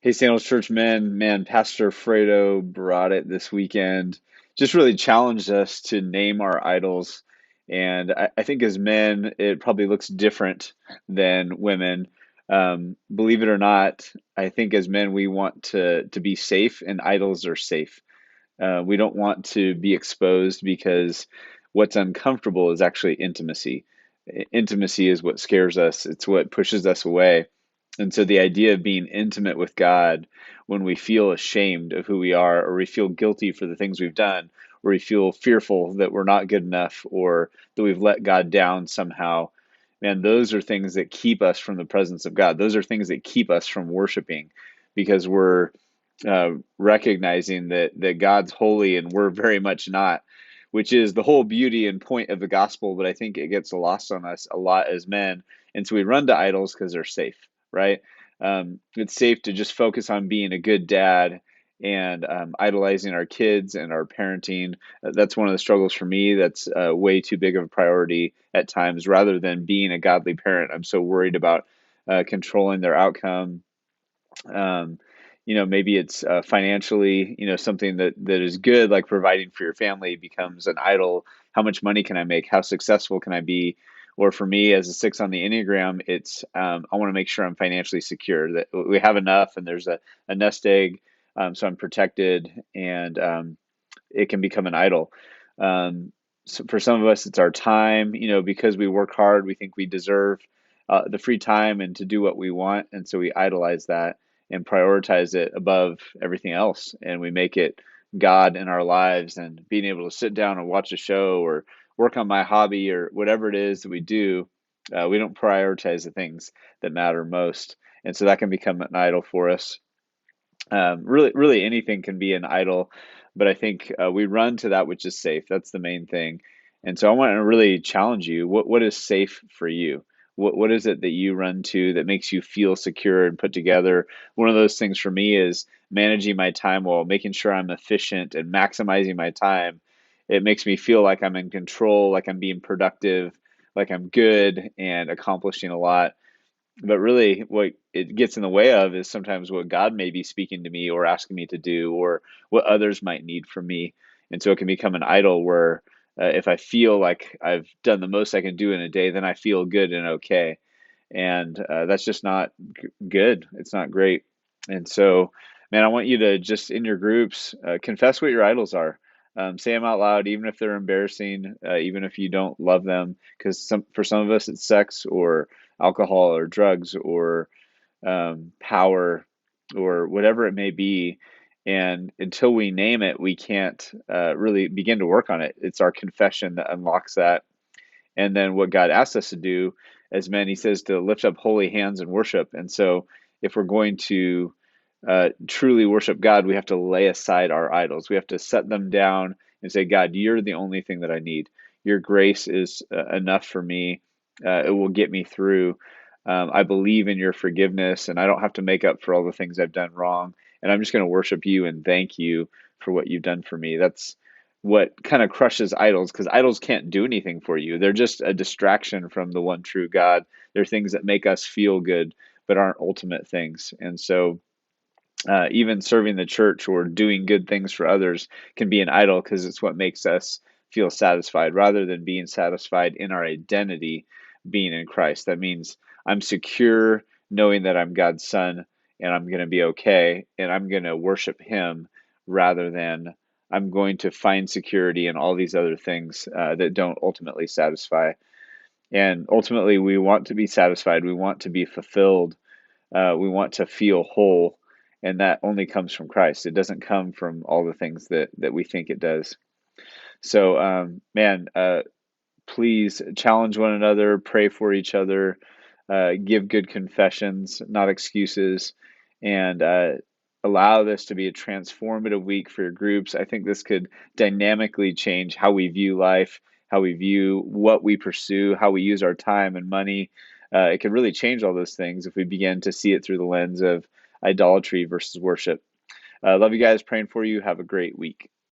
Hey, Sandals Church men, man, Pastor Fredo brought it this weekend. Just really challenged us to name our idols. And I think as men, it probably looks different than women. Believe it or not, I think as men, we want to be safe, and idols are safe. We don't want to be exposed because what's uncomfortable is actually intimacy. Intimacy is what scares us, it's what pushes us away. And so the idea of being intimate with God when we feel ashamed of who we are, or we feel guilty for the things we've done, or we feel fearful that we're not good enough, or that we've let God down somehow, man, those are things that keep us from the presence of God. Those are things that keep us from worshiping because we're recognizing that God's holy and we're very much not, which is the whole beauty and point of the gospel. But I think it gets lost on us a lot as men, and so we run to idols because they're safe, right? It's safe to just focus on being a good dad and idolizing our kids and our parenting. That's one of the struggles for me. That's way too big of a priority at times. Rather than being a godly parent, I'm so worried about controlling their outcome. um, maybe it's financially, something that is good, like providing for your family becomes an idol. How much money can I make? How successful can I be? Or for me, as a six on the Enneagram, it's I want to make sure I'm financially secure, that we have enough and there's a nest egg, so I'm protected, and it can become an idol. So for some of us, it's our time, because we work hard, we think we deserve the free time and to do what we want. And so we idolize that and prioritize it above everything else. And we make it God in our lives, and being able to sit down and watch a show or work on my hobby or whatever it is that we do. We don't prioritize the things that matter most. And so that can become an idol for us. Really anything can be an idol, but I think we run to that which is safe. That's the main thing. And so I want to really challenge you. What is safe for you? What is it that you run to that makes you feel secure and put together? One of those things for me is managing my time well, making sure I'm efficient and maximizing my time. It makes me feel like I'm in control, like I'm being productive, like I'm good and accomplishing a lot. But really, what it gets in the way of is sometimes what God may be speaking to me or asking me to do, or what others might need from me. And so it can become an idol where if I feel like I've done the most I can do in a day, then I feel good and okay. And that's just not good. It's not great. And so, man, I want you to just in your groups confess what your idols are. Say them out loud, even if they're embarrassing, even if you don't love them, because for some of us it's sex or alcohol or drugs or power or whatever it may be. And until we name it, we can't really begin to work on it. It's our confession that unlocks that. And then what God asks us to do as men, He says to lift up holy hands and worship. And so if we're going to truly worship God, we have to lay aside our idols. We have to set them down and say, God, you're the only thing that I need. Your grace is enough for me. It will get me through. I believe in your forgiveness, and I don't have to make up for all the things I've done wrong. And I'm just going to worship you and thank you for what you've done for me. That's what kind of crushes idols, because idols can't do anything for you. They're just a distraction from the one true God. They're things that make us feel good, but aren't ultimate things. And so, even serving the church or doing good things for others can be an idol because it's what makes us feel satisfied rather than being satisfied in our identity being in Christ. That means I'm secure knowing that I'm God's son and I'm going to be okay and I'm going to worship Him rather than I'm going to find security in all these other things that don't ultimately satisfy. And ultimately, we want to be satisfied, we want to be fulfilled, we want to feel whole, and that only comes from Christ. It doesn't come from all the things that we think it does. So, man, please challenge one another, pray for each other, give good confessions, not excuses, and allow this to be a transformative week for your groups. I think this could dynamically change how we view life, how we view what we pursue, how we use our time and money. It could really change all those things if we begin to see it through the lens of idolatry versus worship. Love you guys, praying for you. Have a great week.